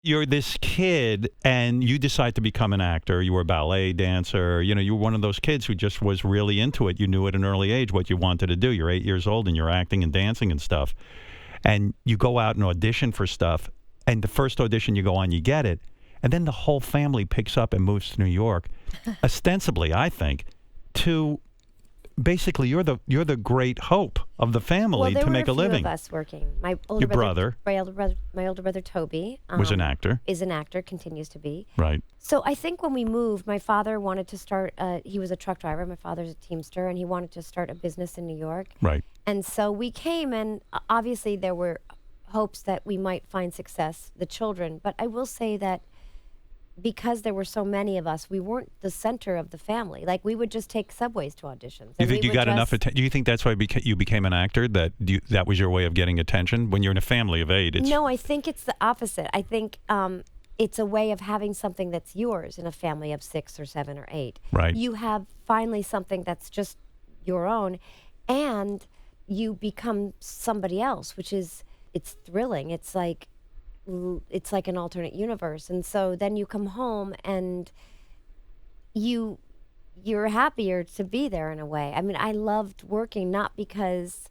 you're this kid and you decide to become an actor. You were a ballet dancer. You know, you were one of those kids who just was really into it. You knew at an early age what you wanted to do. You're 8 years old and you're acting and dancing and stuff. And you go out and audition for stuff. And the first audition you go on, you get it. And then the whole family picks up and moves to New York, ostensibly, I think, to basically you're the great hope of the family to make a living. Well, there were a few of us working. My older Your brother. My older brother Toby Was an actor. Is an actor, continues to be. Right. So I think when we moved, my father wanted to start. He was a truck driver. My father's a teamster, and he wanted to start a business in New York. Right. And so we came, and obviously there were hopes that we might find success, the children. But I will say that because there were so many of us, we weren't the center of the family. Like, we would just take subways to auditions. You think you got enough attention? Do you think that's why you became an actor? That was your way of getting attention? When you're in a family of 8, No, I think it's the opposite. I think it's a way of having something that's yours in a family of 6 or 7 or 8. Right. You have finally something that's just your own, and you become somebody else, which is, it's thrilling. It's like an alternate universe. And so then you come home and you're happier to be there in a way. I mean, I loved working not because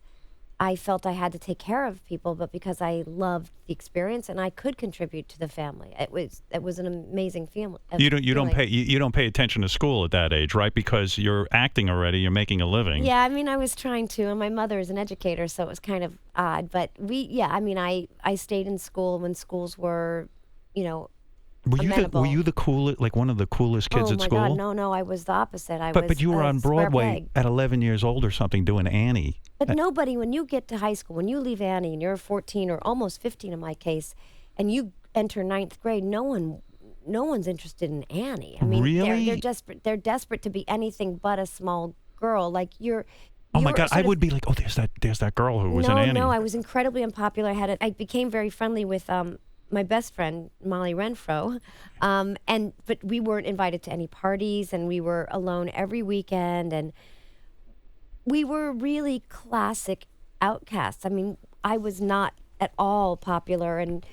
I felt I had to take care of people, but because I loved the experience and I could contribute to the family. It was an amazing feeling. You don't pay attention to school at that age, right? Because you're acting already, you're making a living. Yeah, I mean, I was trying to, and my mother is an educator, so it was kind of odd. But I stayed in school when schools were, amenable. Were you the coolest, like one of the coolest kids at school? Oh my God, no, I was the opposite. But you were on Broadway at 11 years old or something doing Annie. But nobody, when you get to high school, when you leave Annie and you're 14 or almost 15 in my case, and you enter 9th grade, no one's interested in Annie. I mean, really? They're desperate to be anything but a small girl. Like you're. Oh my God, I would be like, oh, there's that girl who was in Annie. No, I was incredibly unpopular. I became very friendly with my best friend, Molly Renfro, but we weren't invited to any parties, and we were alone every weekend, and we were really classic outcasts. I mean, I was not at all popular, and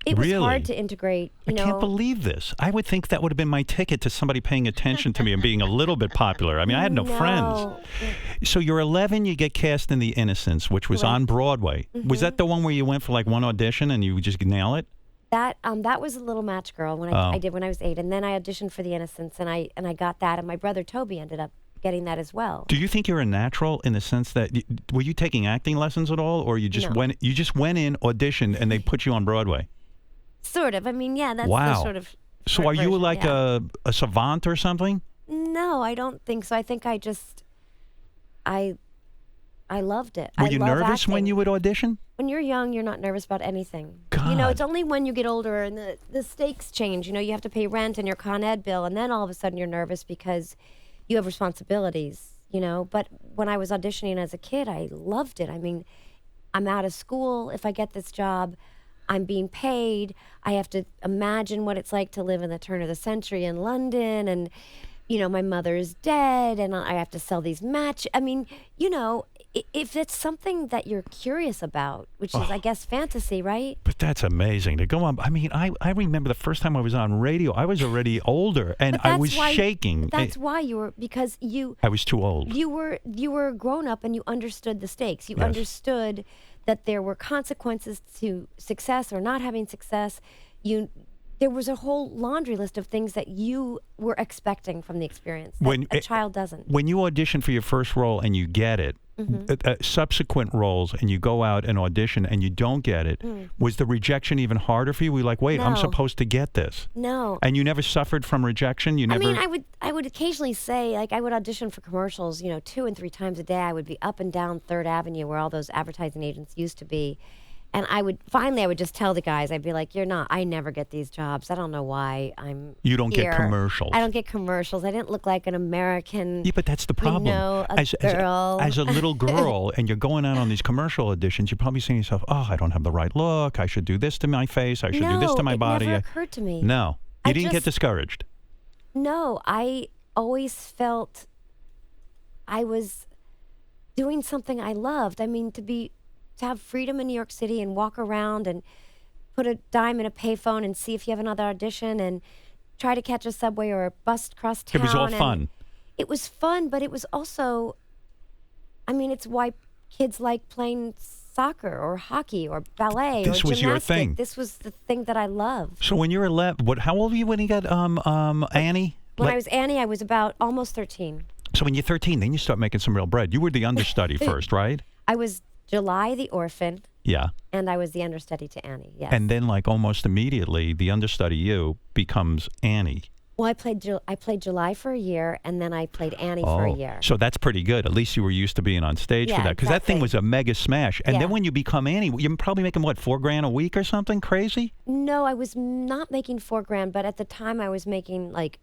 it was hard to integrate. I can't believe this. I would think that would have been my ticket to somebody paying attention to me and being a little bit popular. I mean, I had no friends. So you're 11, you get cast in The Innocents, which was on Broadway. Mm-hmm. Was that the one where you went for like one audition and you just nail it? That was a Little Match Girl when I did when I was 8, and then I auditioned for The Innocents, and I got that, and my brother Toby ended up getting that as well. Do you think you're a natural in the sense that were you taking acting lessons at all, or you just went in, auditioned, and they put you on Broadway? Sort of. I mean, yeah, that's wow. the sort of. So are you like a savant or something? No, I don't think so. I think I loved it. Were you nervous when you would audition? When you're young, you're not nervous about anything. God. It's only when you get older and the stakes change. You have to pay rent and your Con Ed bill, and then all of a sudden you're nervous because you have responsibilities, But when I was auditioning as a kid, I loved it. I mean, I'm out of school. If I get this job, I'm being paid. I have to imagine what it's like to live in the turn of the century in London, and my mother is dead, and I have to sell these I mean, if it's something that you're curious about, which is, I guess, fantasy, right? But that's amazing to go on. I mean, I remember the first time I was on radio, I was already older, and I was shaking. That's why because I was too old. You were grown up, and you understood the stakes. You understood that there were consequences to success or not having success. There was a whole laundry list of things that you were expecting from the experience that a child doesn't. When you audition for your first role and you get it, subsequent roles, and you go out and audition and you don't get it, was the rejection even harder for you? Were you like, wait, No. I'm supposed to get this? No. And you never suffered from rejection? I mean, I would occasionally say, like, I would audition for commercials, 2 and 3 times a day. I would be up and down 3rd Avenue where all those advertising agents used to be. And I would just tell the guys, I'd be like, I never get these jobs. I don't know why You don't get commercials. I don't get commercials. I didn't look like an American. Yeah, but that's the problem. Girl. As a little girl, and you're going out on these commercial auditions, you're probably saying to yourself, oh, I don't have the right look. I should do this to my face. I should do this to my body. No, it never occurred to me. No. You didn't get discouraged. No, I always felt I was doing something I loved. I mean, to have freedom in New York City and walk around and put a dime in a payphone and see if you have another audition and try to catch a subway or a bus across town. It was all and fun. It was fun, but it was also, I mean, it's why kids like playing soccer or hockey or ballet or This was your gymnastics. thing. This was the thing that I loved. So when you were 11, how old were you when you got Annie? When I was Annie, I was about almost 13. So when you're 13, then you start making some real bread. You were the understudy first, right? I was July the orphan, Yeah. and I was the understudy to Annie, yes. And then, like, almost immediately, the understudy you becomes Annie. Well, I played July for a year, and then I played Annie for a year. So that's pretty good. At least you were used to being on stage for Yeah, that. Because that thing exactly. was a mega smash. And Yeah. then when you become Annie, you're probably making, what, $4,000 a week or something crazy? No, I was not making $4,000, but at the time I was making like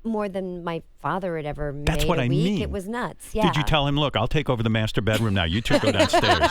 more than my father had ever made That's what a I week. mean. It was nuts. Yeah. Did you tell him, look, I'll take over the master bedroom now. You two go downstairs.